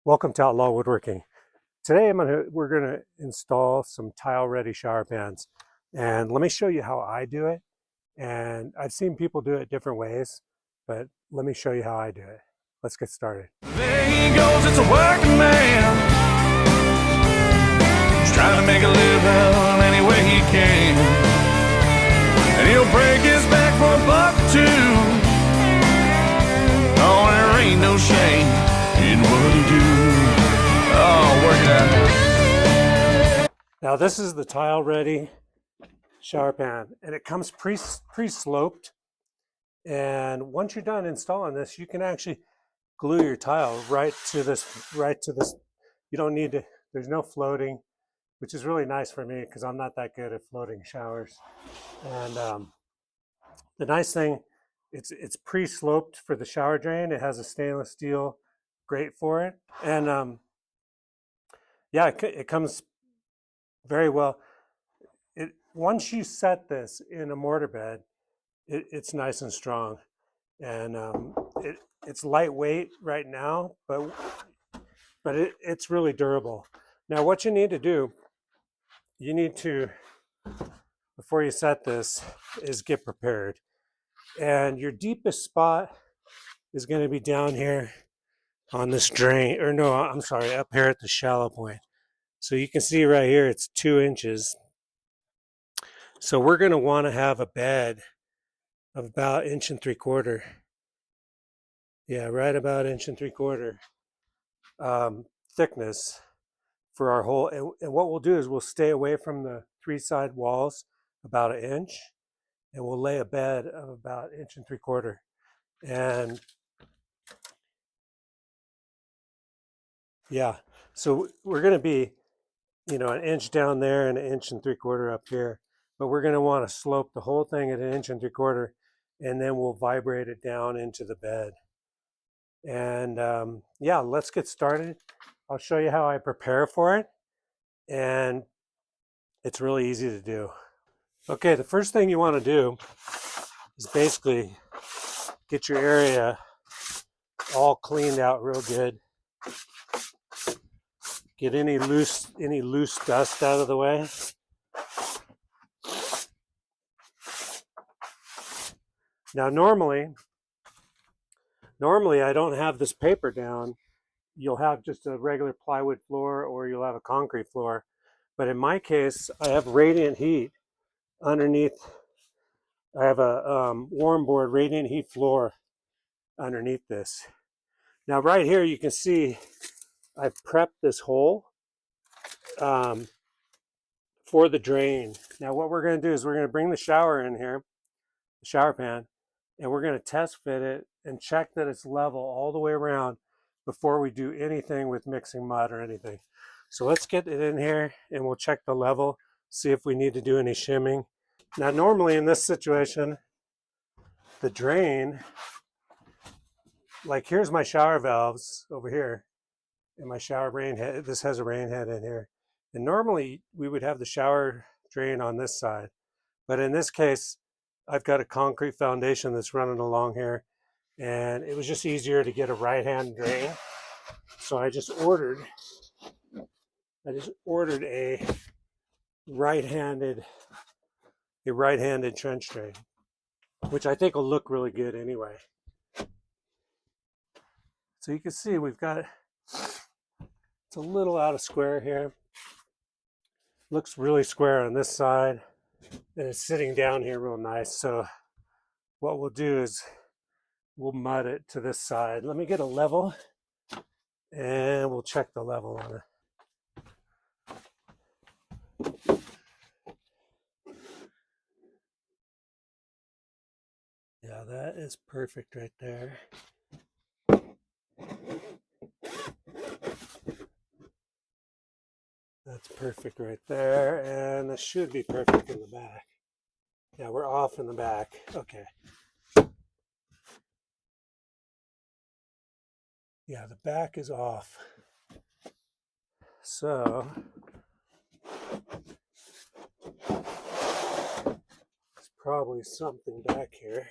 Welcome to Outlaw Woodworking. Today we're gonna install some tile-ready shower pans, and let me show you how I do it. And I've seen people do it different ways, but let me show you how I do it. Let's get started. There he goes, it's a working man. He's trying to make a living any way he can, and he'll break his back for $1 or $2. Oh, there ain't no shame in what he do. Oh, work it out. Now this is the tile-ready shower pan, and it comes pre-sloped. And once you're done installing this, you can actually glue your tile right to this. You don't need to. There's no floating, which is really nice for me because I'm not that good at floating showers. And the nice thing, it's pre-sloped for the shower drain. It has a stainless steel grate for it, and yeah, it comes very well. Once you set this in a mortar bed, it's nice and strong, and it's lightweight right now, but it's really durable. Now, what you need to do, before you set this, is get prepared. And your deepest spot is going to be down here on this drain, or no, I'm sorry, up here at the shallow point. So you can see right here, it's 2 inches. So we're going to want to have a bed of about 1.75 inches. Yeah, right about 1.75 inches thickness for our hole. And what we'll do is we'll stay away from the 3 side walls about 1 inch, and we'll lay a bed of about 1.75 inches. And yeah, so we're going to be, 1 inch down there and 1.75 inches up here, but we're going to want to slope the whole thing at 1.75 inches, and then we'll vibrate it down into the bed. And yeah, let's get started. I'll show you how I prepare for it, and it's really easy to do. Okay, the first thing you want to do is basically get your area all cleaned out real good. Get any loose dust out of the way. Now normally I don't have this paper down. You'll have just a regular plywood floor, or you'll have a concrete floor. But in my case, I have radiant heat underneath. I have a warm board radiant heat floor underneath this. Now right here you can see I've prepped this hole for the drain. Now what we're going to do is we're going to bring the shower in here, the shower pan, and we're going to test fit it and check that it's level all the way around before we do anything with mixing mud or anything. So let's get it in here and we'll check the level, see if we need to do any shimming. Now normally in this situation, the drain, like here's my shower valves over here, and my shower rain head, this has a rain head in here. And normally we would have the shower drain on this side, but in this case, I've got a concrete foundation that's running along here, and it was just easier to get a right-hand drain. So I just ordered a right-handed trench drain, which I think will look really good anyway. So you can see we've got, it's a little out of square here. Looks really square on this side, and it's sitting down here real nice. So what we'll do is we'll mud it to this side. Let me get a level and we'll check the level on it. Yeah, that is perfect right there. That's perfect right there, and this should be perfect in the back. Yeah, we're off in the back. Okay. Yeah, the back is off. So there's probably something back here.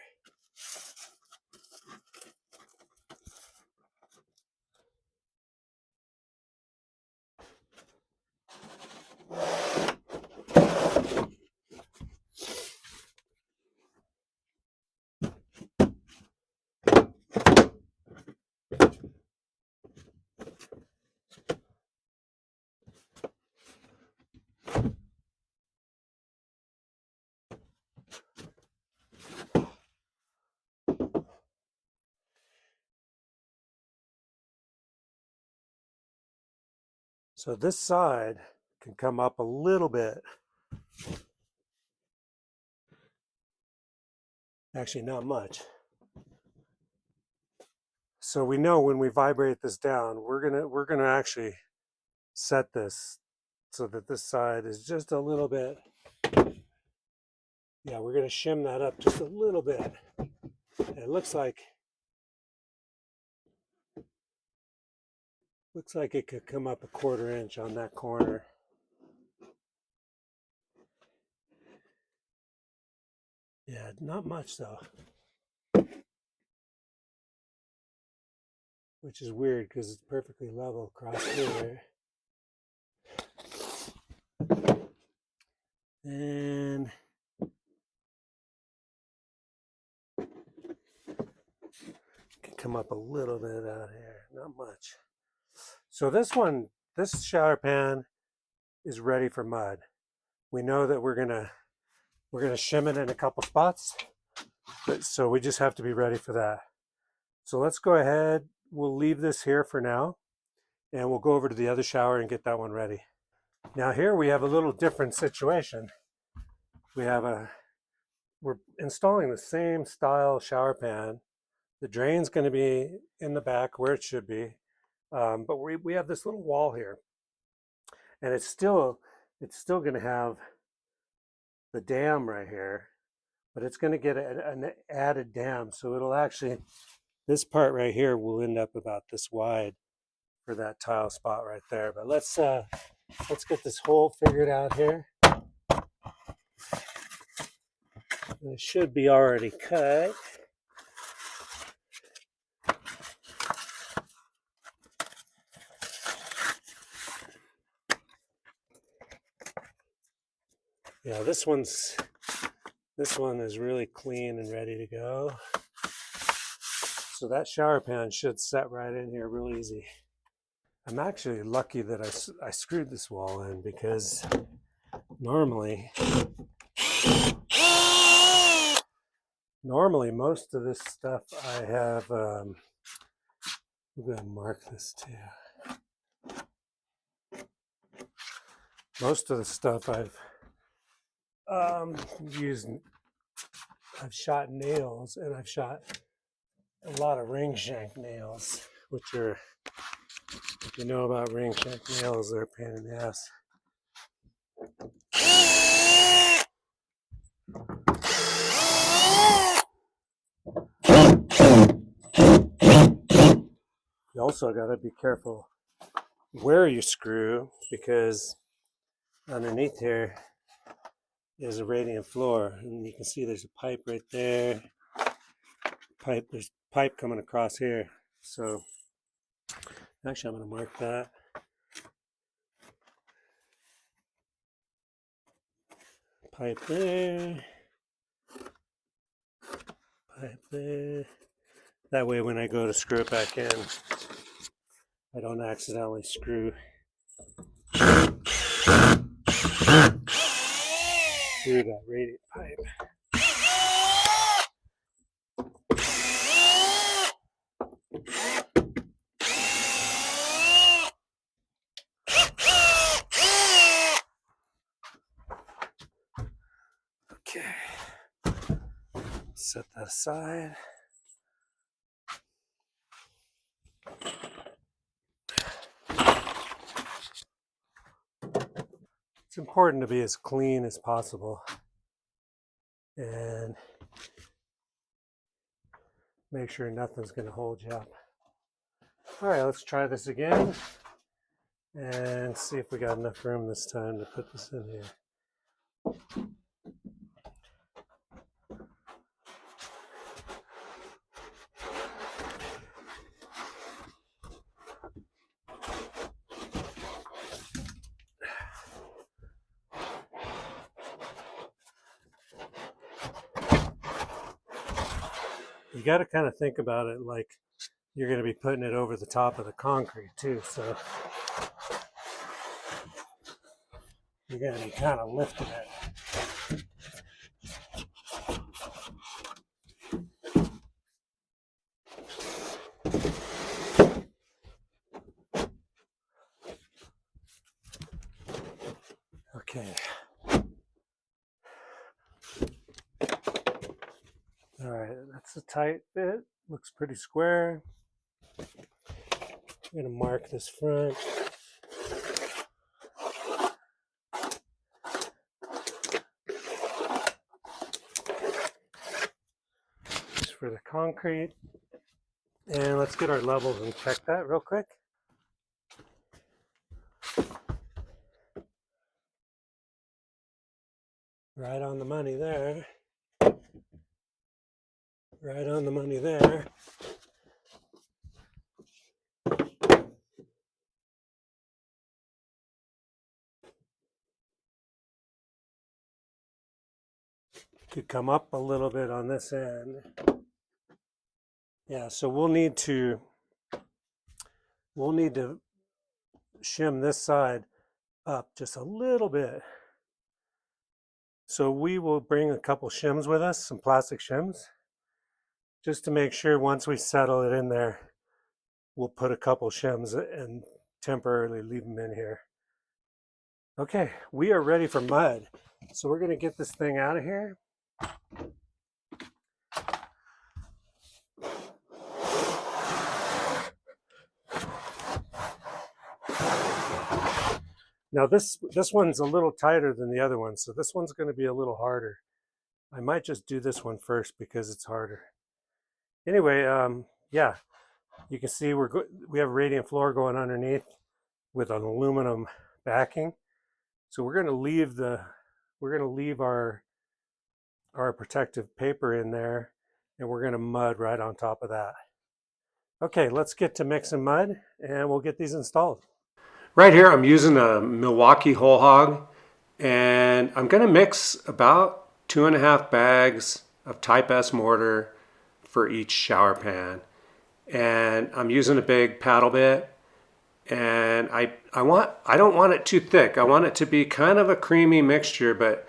So this side can come up a little bit. Actually, not much. So we know when we vibrate this down, we're gonna actually set this so that this side is just a little bit. Yeah, we're gonna shim that up just a little bit. It looks like it could come up a 1/4 inch on that corner. Yeah, not much though. Which is weird because it's perfectly level across here. And can come up a little bit out here, not much. So this shower pan is ready for mud. We know that we're gonna shim it in a couple spots, so we just have to be ready for that. So let's go ahead. We'll leave this here for now, and we'll go over to the other shower and get that one ready. Now here we have a little different situation. We're installing the same style shower pan. The drain's going to be in the back where it should be, but we have this little wall here, and it's still going to have the dam right here, but it's going to get an added dam, so it'll actually, this part right here will end up about this wide for that tile spot right there. But let's get this hole figured out here. It should be already cut. Yeah, this one is really clean and ready to go. So that shower pan should set right in here real easy. I'm actually lucky that I screwed this wall in, because normally most of this stuff I have, I'm going to mark this too. Most of the stuff I've shot nails, and I've shot a lot of ring shank nails, which are, if you know about ring shank nails, they're a pain in the ass. You also got to be careful where you screw, because underneath here is a radiant floor, and you can see there's a pipe right there. There's pipe coming across here. So actually I'm going to mark that. Pipe there. Pipe there. That way when I go to screw it back in, I don't accidentally screw through that radiant pipe. Okay, set that aside. It's important to be as clean as possible and make sure nothing's going to hold you up. All right, let's try this again and see if we got enough room this time to put this in here. You got to kind of think about it like you're going to be putting it over the top of the concrete too, so you're going to be kind of lifting it. Okay. All right, that's a tight bit. Looks pretty square. I'm gonna mark this front. Just for the concrete. And let's get our levels and check that real quick. Right on the money there. Right on the money there. Could come up a little bit on this end. Yeah, so we'll need to shim this side up just a little bit. So we will bring a couple shims with us, some plastic shims, just to make sure once we settle it in there, we'll put a couple shims and temporarily leave them in here. Okay, we are ready for mud. So we're gonna get this thing out of here. Now this one's a little tighter than the other one, so this one's gonna be a little harder. I might just do this one first because it's harder. Anyway, yeah, you can see we have a radiant floor going underneath with an aluminum backing. So we're gonna leave our protective paper in there, and we're gonna mud right on top of that. Okay, let's get to mixing mud, and we'll get these installed. Right here, I'm using a Milwaukee whole hog, and I'm gonna mix about 2.5 bags of Type S mortar for each shower pan. And I'm using a big paddle bit, and I don't want it too thick. I want it to be kind of a creamy mixture, but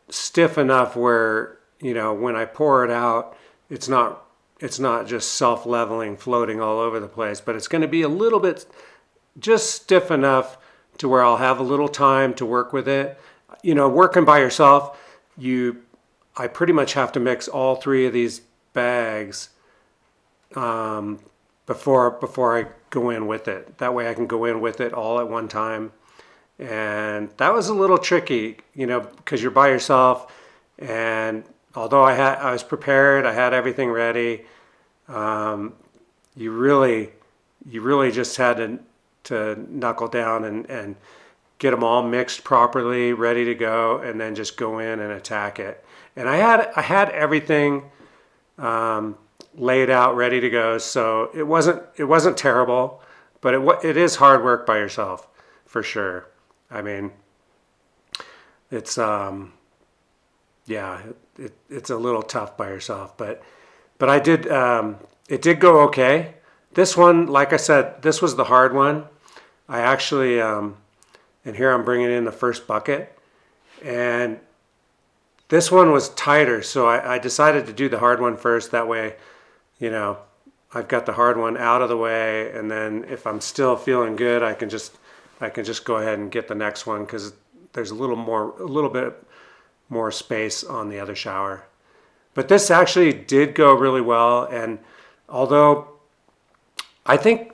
stiff enough where, you know, when I pour it out, it's not just self-leveling, floating all over the place, but it's going to be a little bit just stiff enough to where I'll have a little time to work with it. You know, working by yourself, I pretty much have to mix all 3 of these bags before I go in with it. That way I can go in with it all at one time. And that was a little tricky, you know, because you're by yourself. And although I was prepared, I had everything ready. You really just had to knuckle down and get them all mixed properly, ready to go, and then just go in and attack it. And I had everything laid out, ready to go. So it wasn't terrible, but it is hard work by yourself for sure. I mean, it's yeah, it's a little tough by yourself, but I did it did go okay. This one, like I said, this was the hard one. I actually and here I'm bringing in the first bucket, and this one was tighter, so I decided to do the hard one first. That way, you know, I've got the hard one out of the way, and then if I'm still feeling good, I can just go ahead and get the next one, because there's a little bit more space on the other shower. But this actually did go really well, and although I think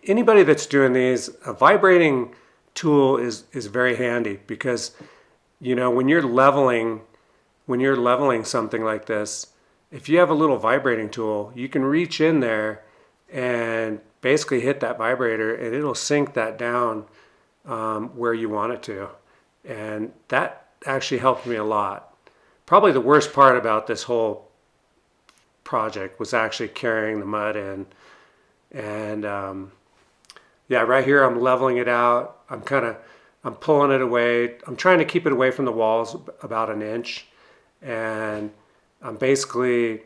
anybody that's doing these, a vibrating tool is very handy, because, you know, when you're leveling something like this, if you have a little vibrating tool, you can reach in there and basically hit that vibrator, and it'll sink that down where you want it to. And that actually helped me a lot. Probably the worst part about this whole project was actually carrying the mud in. And yeah, right here I'm leveling it out. I'm pulling it away. I'm trying to keep it away from the walls about 1 inch. And I'm basically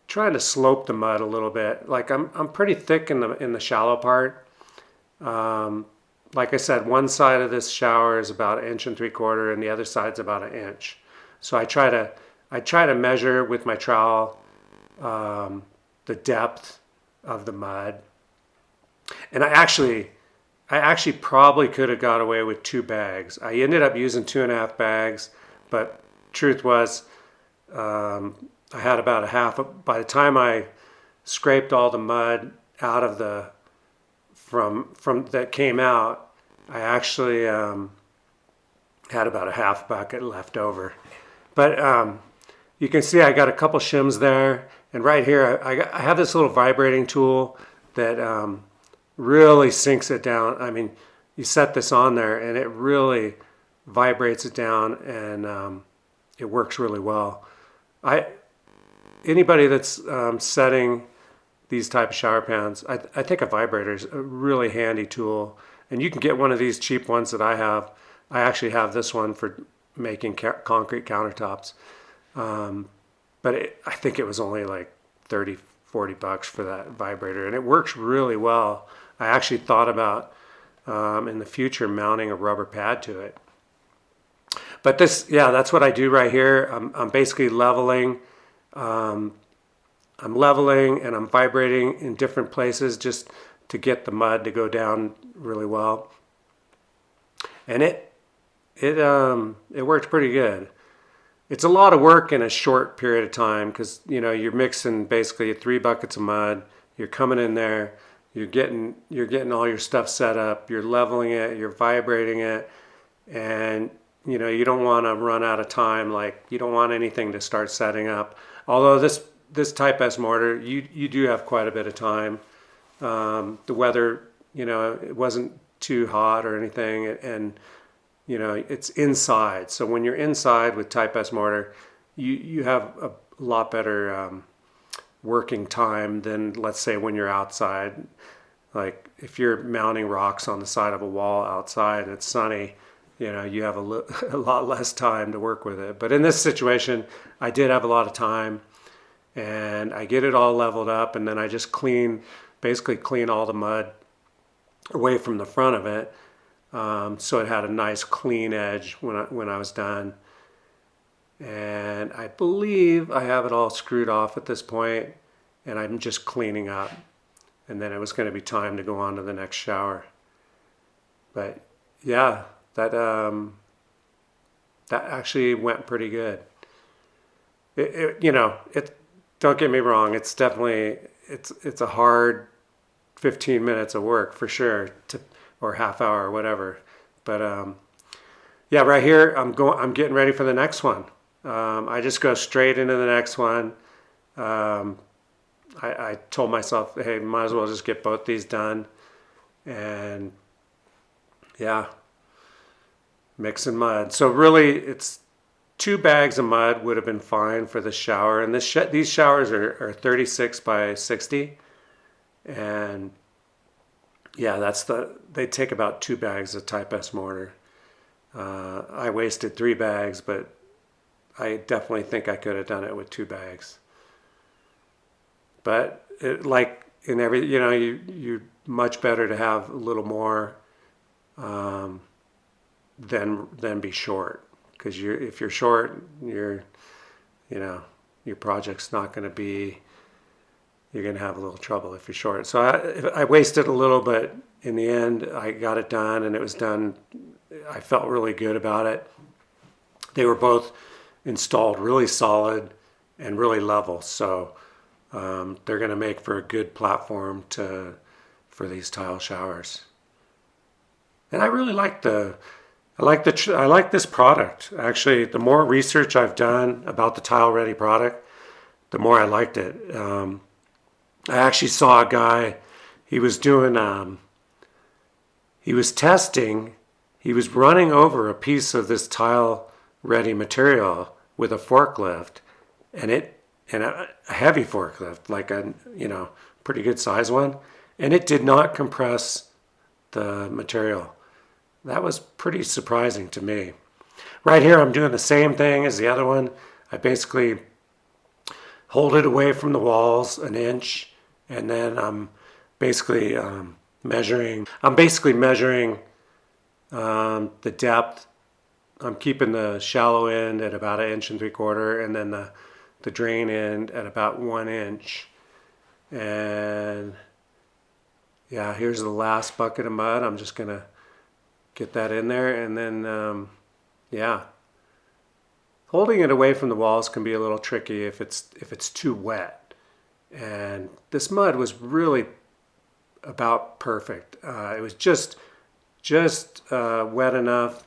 trying to slope the mud a little bit. Like I'm pretty thick in the shallow part. Like I said, one side of this shower is about 1 3/4 inches, and the other side's about 1 inch. So I try to measure with my trowel the depth of the mud. And I actually, I actually probably could have got away with 2 bags. I ended up using 2.5 bags, but truth was, I had about a half. By the time I scraped all the mud out of the from that came out, I actually had about a half bucket left over. But you can see I got a couple shims there, and right here I have this little vibrating tool that really sinks it down. I mean, you set this on there and it really vibrates it down, and it works really well. Anybody that's setting these type of shower pans, I think a vibrator is a really handy tool, and you can get one of these cheap ones that I have. I actually have this one for making concrete countertops, but I think it was only like 30, 40 bucks for that vibrator, and it works really well. I actually thought about in the future mounting a rubber pad to it. But this, yeah, that's what I do right here. I'm basically leveling. I'm leveling and I'm vibrating in different places just to get the mud to go down really well. And it worked pretty good. It's a lot of work in a short period of time because, you know, you're mixing basically 3 buckets of mud. You're coming in there, you're getting all your stuff set up, you're leveling it, you're vibrating it, and you know, you don't want to run out of time. Like, you don't want anything to start setting up. Although this Type S mortar, you do have quite a bit of time. The weather, you know, it wasn't too hot or anything, and you know, it's inside. So when you're inside with Type S mortar, you have a lot better working time than, let's say, when you're outside. Like if you're mounting rocks on the side of a wall outside and it's sunny, you know, you have a lot less time to work with it. But in this situation, I did have a lot of time, and I get it all leveled up, and then I just basically clean all the mud away from the front of it, so it had a nice clean edge when I was done. And I believe I have it all screwed off at this point, and I'm just cleaning up. And then it was going to be time to go on to the next shower. But yeah, that actually went pretty good. You know, don't get me wrong, it's definitely it's a hard 15 minutes of work for sure, or half hour or whatever. But yeah, right here I'm getting ready for the next one. I just go straight into the next one. I told myself, hey, might as well just get both these done. And yeah, mixing mud. So really, it's 2 bags of mud would have been fine for the shower. And these showers are 36 by 60. And yeah, they take about 2 bags of Type S mortar. I wasted 3 bags, but I definitely think I could have done it with 2 bags. But like in every, you know, you're much better to have a little more than be short. Because if you're short, you know, your project's not going to be, you're going to have a little trouble if you're short. So I wasted a little, but in the end, I got it done, and it was done. I felt really good about it. They were both installed really solid and really level. So they're going to make for a good platform for these tile showers. And I really like I like this product. Actually, the more research I've done about the Tile Redi product, the more I liked it. I actually saw a guy, he was doing, he was testing, he was running over a piece of this Tile Redi material with a forklift, and a heavy forklift, like a, you know, pretty good size one, and it did not compress the material. That was pretty surprising to me. Right here, I'm doing the same thing as the other one. I basically hold it away from the walls an inch, and then I'm basically measuring. I'm basically measuring the depth. I'm keeping the shallow end at about 1 3/4 inches, and then the drain end at about 1 inch. And Yeah, here's the last bucket of mud. I'm just gonna get that in there, and then yeah, holding it away from the walls can be a little tricky if it's too wet. And this mud was really about perfect. It was just wet enough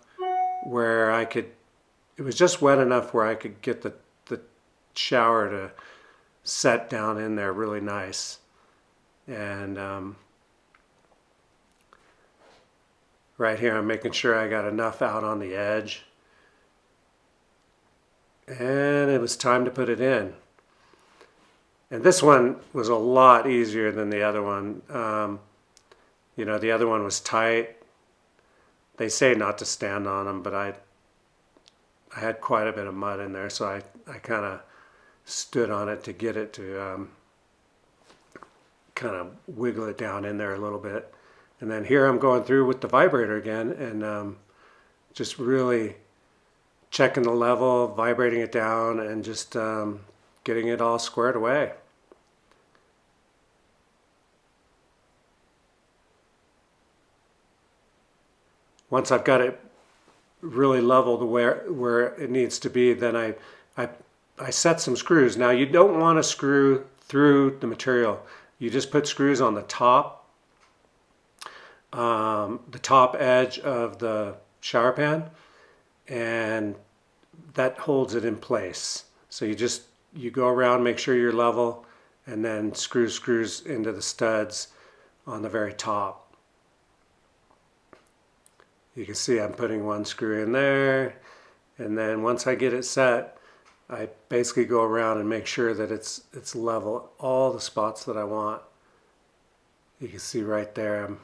where I could. It was just wet enough where I could get the shower to set down in there really nice. And right here, I'm making sure I got enough out on the edge. And it was time to put it in. And this one was a lot easier than the other one. You know, the other one was tight. They say not to stand on them, but I had quite a bit of mud in there, so I kind of stood on it to get it to kind of wiggle it down in there a little bit. And then here I'm going through with the vibrator again and just really checking the level, vibrating it down, and just getting it all squared away. Once I've got it really level to where it needs to be, then I set some screws. Now you don't want to screw through the material. You just put screws on the top edge of the shower pan, and that holds it in place. So you go around, make sure you're level, and then screws into the studs on the very top. You can see I'm putting one screw in there, and then once I get it set, I basically go around and make sure that it's level, all the spots that I want. You can see right there, I'm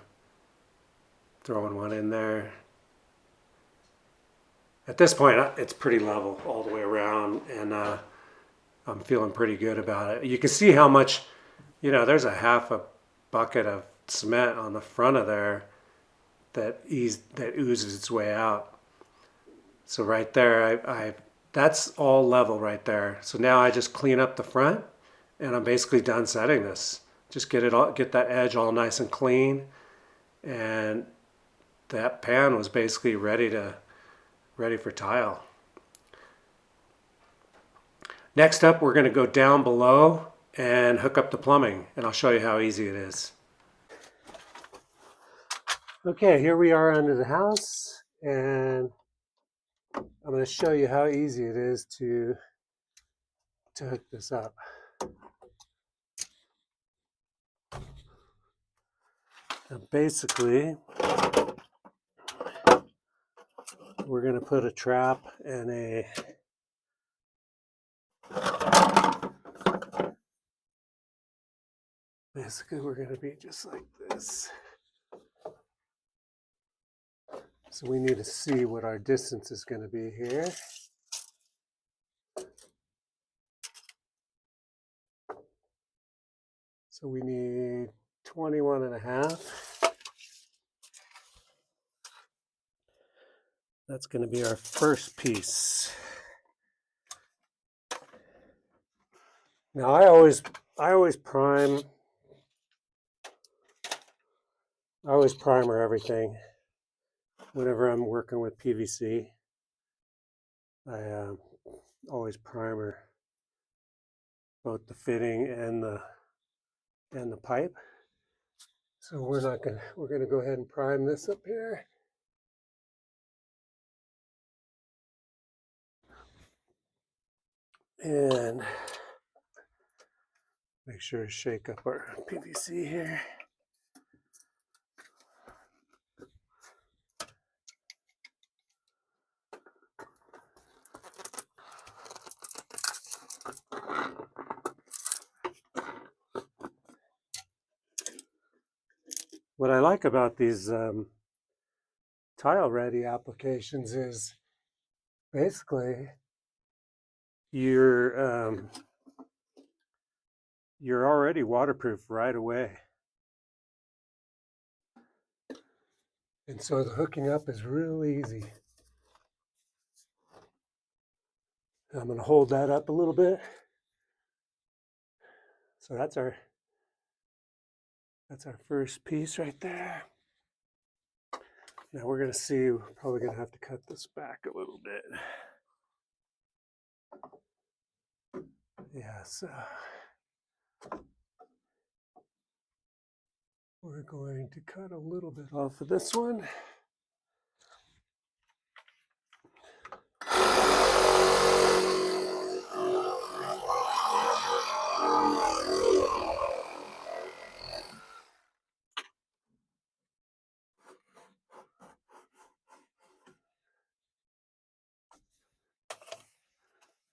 throwing one in there. At this point, it's pretty level all the way around, and I'm feeling pretty good about it. You can see how much, you know, there's a half a bucket of cement on the front of there that oozes its way out. So right there, that's all level right there. So now I just clean up the front, and I'm basically done setting this. Just get that edge all nice and clean, and that pan was basically ready for tile. Next up, we're going to go down below and hook up the plumbing, and I'll show you how easy it is. Okay, here we are under the house, and I'm going to show you how easy it is to hook this up. Now basically, we're going to put a trap and basically we're going to be just like this. So we need to see what our distance is going to be here. So we need 21.5. That's going to be our first piece. Now I always prime. I always primer everything whenever I'm working with PVC. I always primer both the fitting and the pipe. So we're gonna go ahead and prime this up here. And make sure to shake up our PVC here. What I like about these tile ready applications is basically you're already waterproof right away. And so the hooking up is real easy. I'm going to hold that up a little bit. So that's That's our first piece right there. Now we're going to see, we're probably going to have to cut this back a little bit. Yeah, so we're going to cut a little bit off of this one.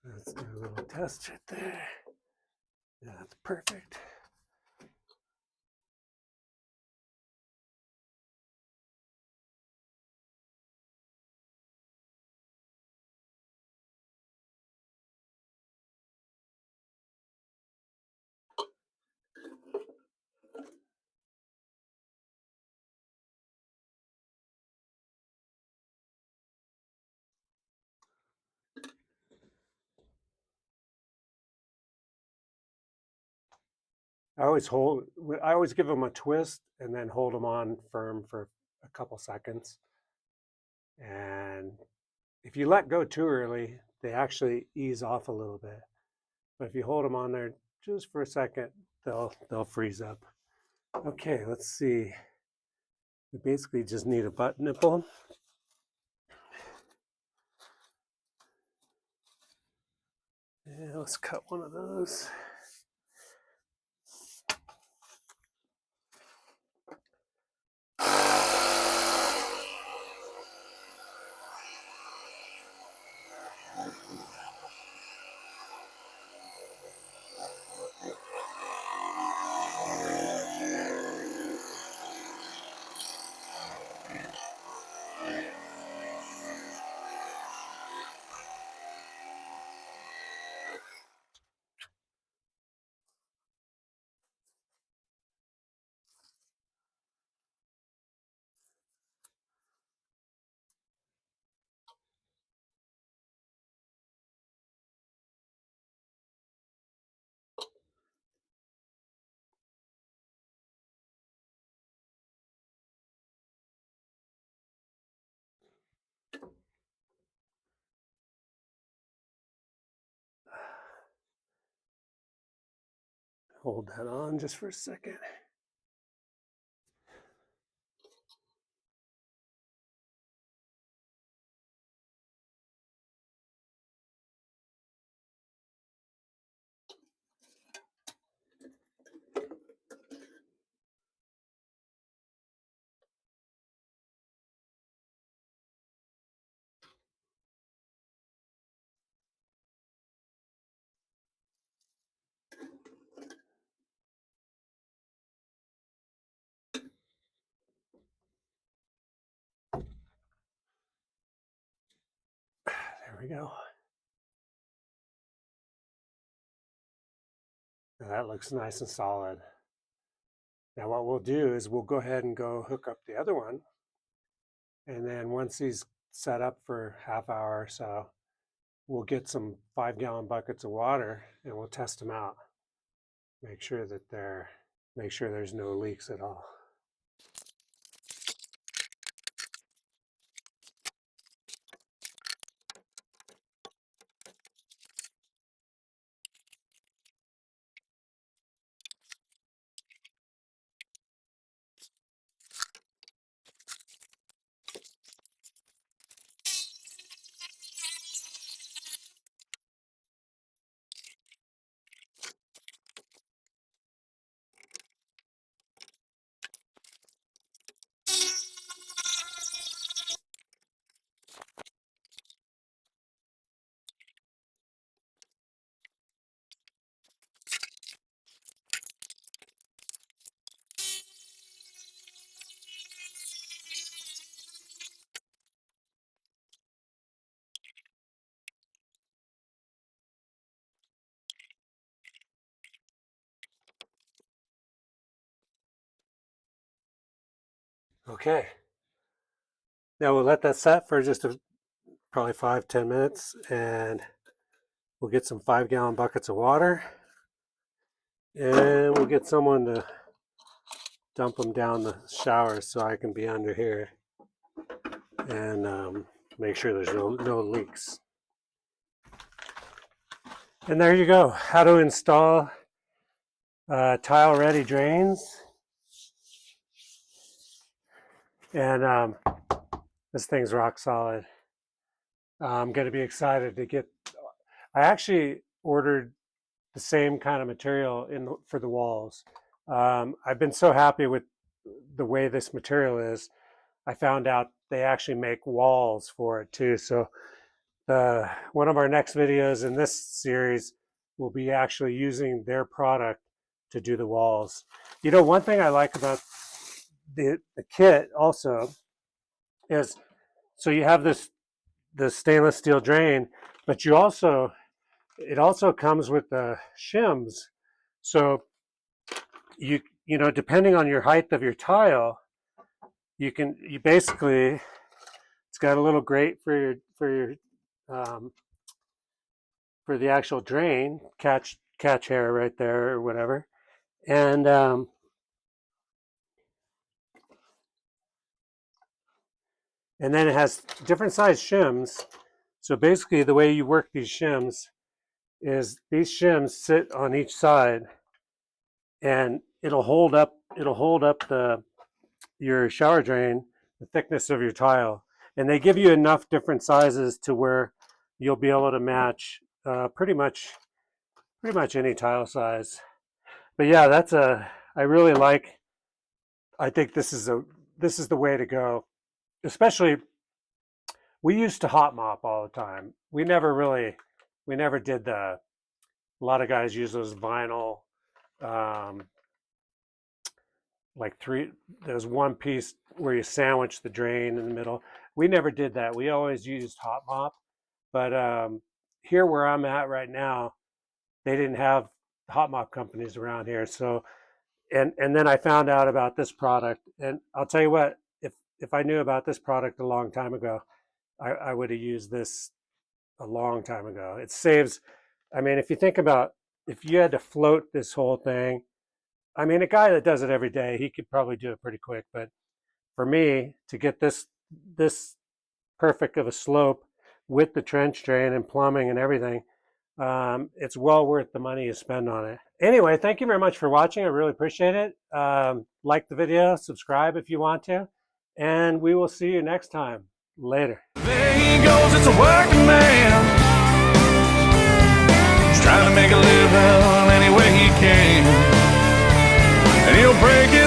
Let's do a little test right there. Yeah, that's perfect. I always give them a twist and then hold them on firm for a couple seconds. And if you let go too early, they actually ease off a little bit. But if you hold them on there just for a second, they'll freeze up. Okay, let's see. We basically just need a butt nipple. Yeah, let's cut one of those. Hold that on just for a second. There we go. Now that looks nice and solid. Now what we'll do is we'll go ahead and go hook up the other one. And then once he's set up for half hour or so, we'll get some 5-gallon buckets of water and we'll test them out. Make sure there's no leaks at all. Okay. Now we'll let that set for just probably 5-10 minutes and we'll get some 5-gallon buckets of water and we'll get someone to dump them down the shower so I can be under here and make sure there's no leaks. And there you go, how to install tile ready drains. And this thing's rock solid. I'm going to be excited to get, I actually ordered the same kind of material for the walls. I've been so happy with the way this material is. I found out they actually make walls for it too. So one of our next videos in this series will be actually using their product to do the walls. You know, one thing I like about the kit also is, so you have the stainless steel drain, but it also comes with the shims. So you know, depending on your height of your tile, you basically, it's got a little grate for the actual drain, catch hair right there or whatever, and then it has different size shims. So basically the way you work these shims is these shims sit on each side and it'll hold up your shower drain, the thickness of your tile. And they give you enough different sizes to where you'll be able to match pretty much any tile size. But yeah, I really like, I think this is the way to go. Especially, we used to hot mop all the time. We never did a lot of guys use those vinyl, there's one piece where you sandwich the drain in the middle. We never did that. We always used hot mop. But here where I'm at right now, they didn't have hot mop companies around here. So, and then I found out about this product, and I'll tell you what, if I knew about this product a long time ago, I would have used this a long time ago. It saves, I mean, if you think about, if you had to float this whole thing, I mean, a guy that does it every day, he could probably do it pretty quick. But for me, to get this perfect of a slope with the trench drain and plumbing and everything, it's well worth the money you spend on it. Anyway, thank you very much for watching. I really appreciate it. Like the video, subscribe if you want to, and we will see you next time. Later. There he goes, it's a working man. He's trying to make a living any way he can. And he'll break it